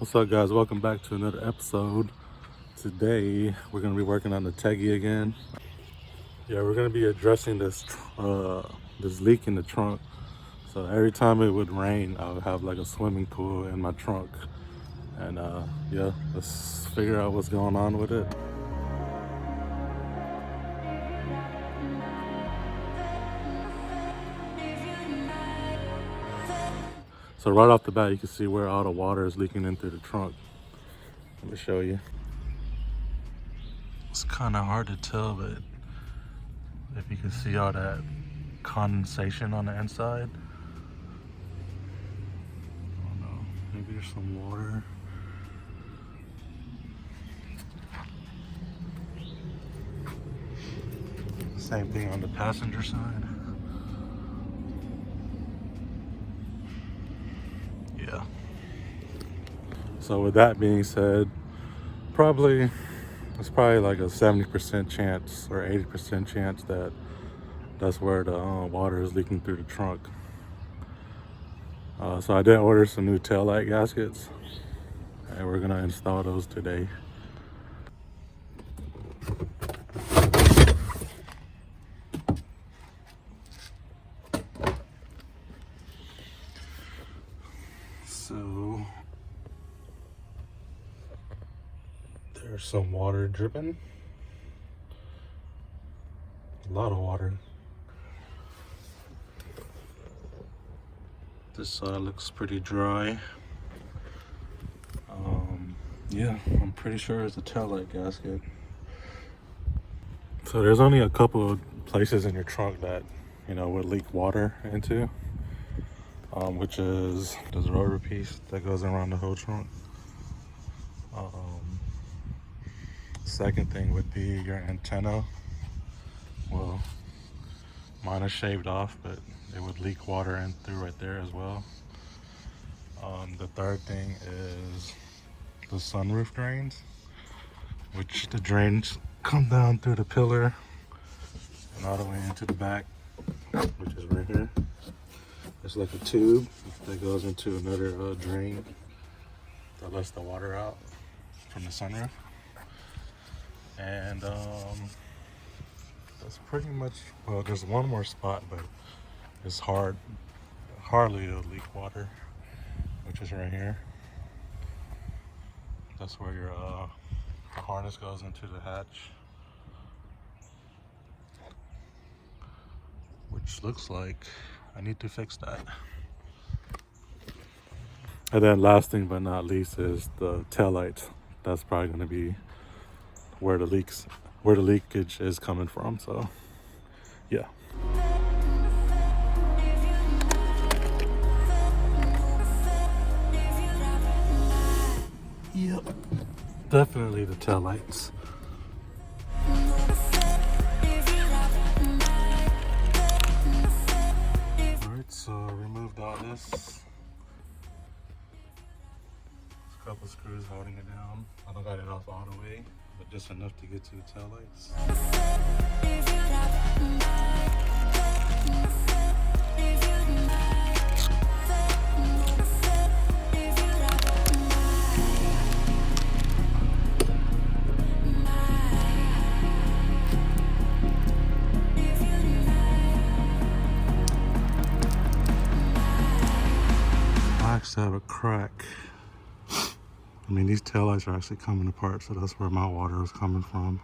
What's up, guys? Welcome back to another episode. Today we're gonna be working on the Teggy again. Yeah, we're gonna be addressing this leak in the trunk. So every time it would rain, I would have like a swimming pool in my trunk, and yeah, let's figure out what's going on with it. So right off the bat, you can see where all the water is leaking in through the trunk. Let me show you. It's kind of hard to tell, but if you can see all that condensation on the inside. I don't know, maybe there's some water. Same thing on the passenger side. Yeah. So with that being said, it's probably like a 70% chance or 80% chance that that's where the water is leaking through the trunk. So I did order some new taillight gaskets, and we're gonna install those today. So there's some water dripping. A lot of water. This side looks pretty dry. Yeah, I'm pretty sure it's a taillight gasket. So there's only a couple of places in your trunk that, would leak water into, which is this rubber piece that goes around the whole trunk. Second thing would be your antenna. Well, mine is shaved off, but it would leak water in through right there as well. The third thing is the sunroof drains, which the drains come down through the pillar and all the way into the back, which is right here. It's like a tube that goes into another drain that lets the water out from the sunroof. And that's pretty much, well, there's one more spot, but it's hardly to leak water, which is right here. That's where your the harness goes into the hatch, which looks like I need to fix that. And then last thing but not least is the taillights. That's probably going to be where the leakage is coming from. So yeah. Yep, definitely the taillights. Alright, so removed all this. A couple screws holding it down. I don't got it off all the way, but just enough to get to the taillights. I actually have a crack. I mean, these taillights are actually coming apart, so that's where my water is coming from.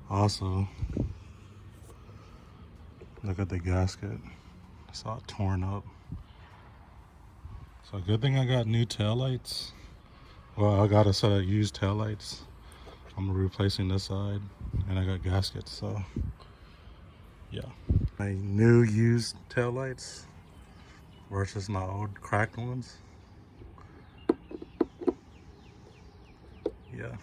Also, look at the gasket. It's all torn up. So good thing I got new taillights. Well, I got a set of used taillights. I'm replacing this side, and I got gaskets, so yeah. My new used taillights versus my old cracked ones. Yeah.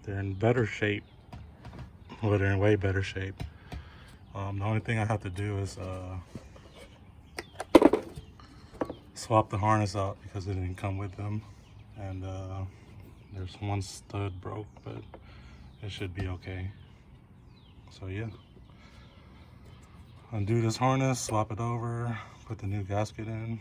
They're in better shape. Well, they're in way better shape. The only thing I have to do is swap the harness out because it didn't come with them. And there's one stud broke, but it should be okay. So yeah. undo this harness, swap it over, put the new gasket in.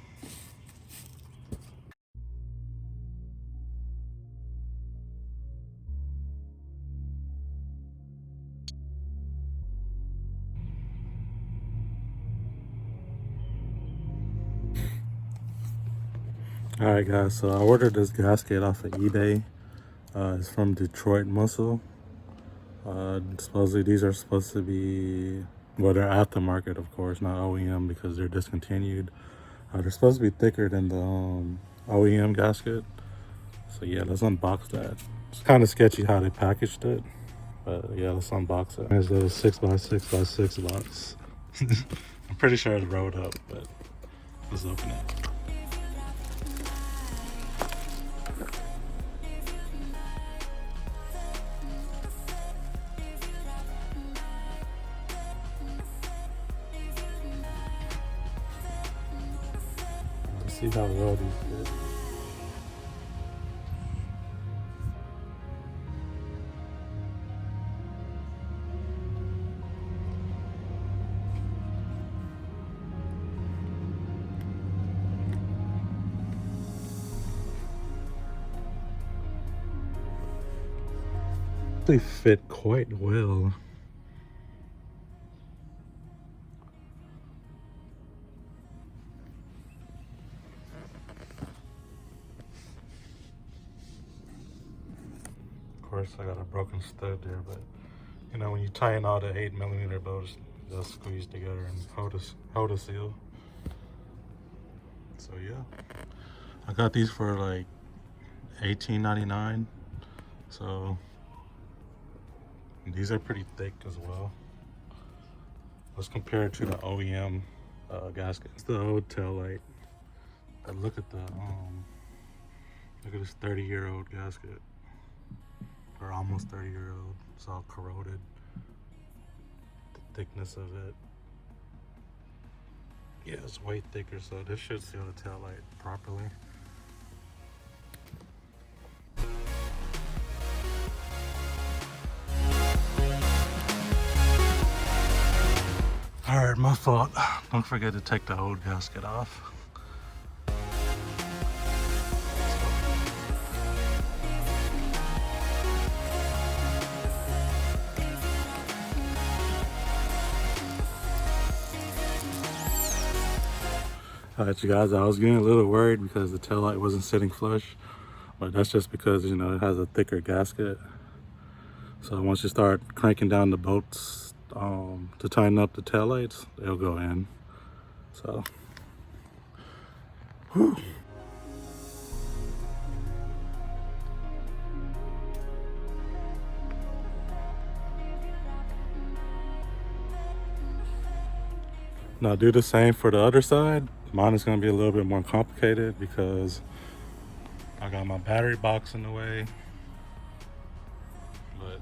Alright guys, so I ordered this gasket off of eBay. It's from Detroit Muscle. Supposedly these are supposed to be, well, they're aftermarket, of course, not OEM because they're discontinued. They're supposed to be thicker than the OEM gasket. So yeah, let's unbox that. It's kind of sketchy how they packaged it, but yeah, let's unbox it. There's a 6x6x6 box. I'm pretty sure it rolled up, but let's open it. Let's see how well these fit. They fit quite well. Of course, I got a broken stud there, but you know, when you tighten all the 8mm bolts, they'll squeeze together and hold a seal. So yeah, I got these for like $18.99. So these are pretty thick as well. Let's compare it to the OEM gasket. It's the old tail light. But look at this 30-year-old gasket, or almost 30-year-old. It's all corroded. The thickness of it, yeah, it's way thicker. So this should seal the tail light properly. All right, my fault. Don't forget to take the old gasket off. All right, you guys, I was getting a little worried because the taillight wasn't sitting flush, but that's just because, you know, it has a thicker gasket. So once you start cranking down the bolts to tighten up the taillights, they'll go in. So, whew. Now do the same for the other side. Mine is going to be a little bit more complicated because I got my battery box in the way. But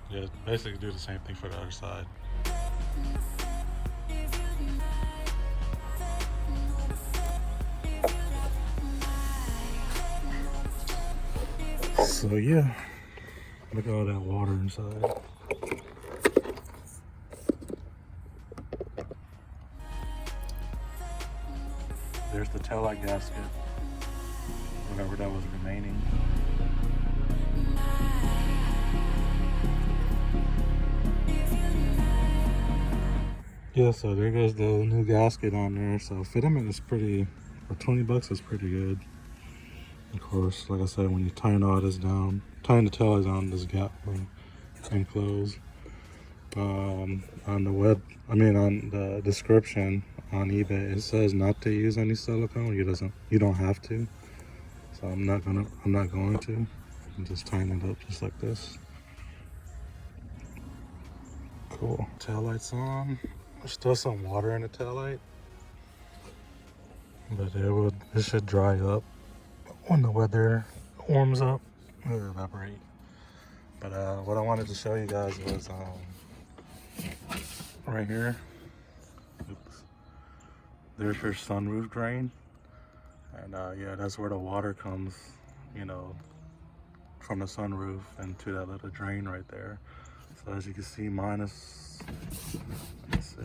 yeah, basically do the same thing for the other side. So yeah, look at all that water inside. There's the taillight gasket, whatever that was remaining. Yeah, so there goes the new gasket on there. So fitment is pretty, for 20 bucks is pretty good. Of course, like I said, when you tighten all this down, tighten the taillights down, this gap will enclose. On the description on eBay, it says not to use any silicone. You don't have to. So I'm not going to. I'm just tighten it up just like this. Cool. Taillights on. There's still some water in the taillight, but it should dry up when the weather warms up. It'll evaporate. But what I wanted to show you guys was right here. Oops. There's your sunroof drain, and yeah, that's where the water comes, you know, from the sunroof into that little drain right there. So as you can see, let's see,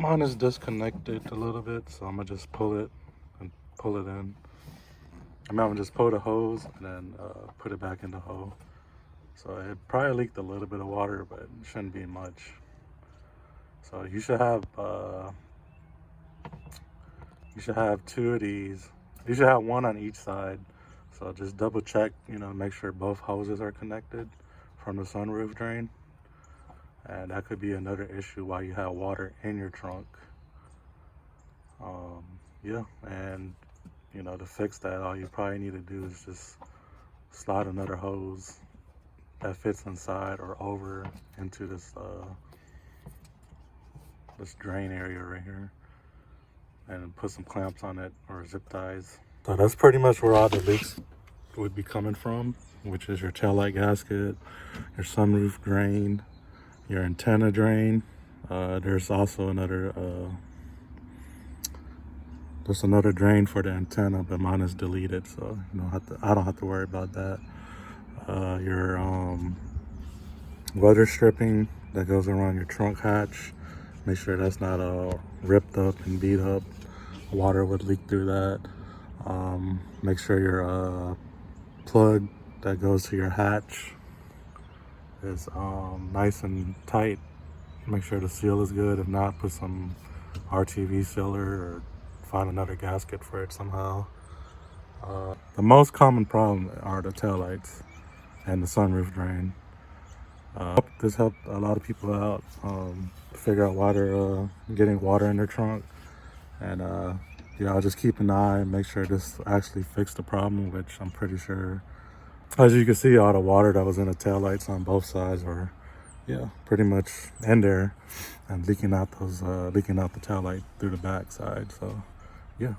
Mine is disconnected a little bit, so I'm gonna just pull it and pull it in. I'm gonna just pull the hose and then put it back in the hole. So it probably leaked a little bit of water, but it shouldn't be much. So you should have two of these. You should have one on each side. So just double check, make sure both hoses are connected from the sunroof drain. And that could be another issue why you have water in your trunk. Yeah, and to fix that, all you probably need to do is just slide another hose that fits inside or over into this this drain area right here, and put some clamps on it or zip ties. So that's pretty much where all the leaks would be coming from, which is your taillight gasket, your sunroof drain, your antenna drain. There's also another drain for the antenna, but mine is deleted, so I don't have to worry about that. Your weather stripping that goes around your trunk hatch, make sure that's not all ripped up and beat up. Water would leak through that. Make sure your plug that goes to your hatch is nice and tight. Make sure the seal is good. If not, put some RTV sealer or find another gasket for it somehow. The most common problem are the taillights and the sunroof drain. This helped a lot of people out, figure out why they're getting water in their trunk. And I'll just keep an eye and make sure this actually fixed the problem, which I'm pretty sure. As you can see, all the water that was in the taillights on both sides were, pretty much in there and leaking out the taillight through the back side. So, yeah.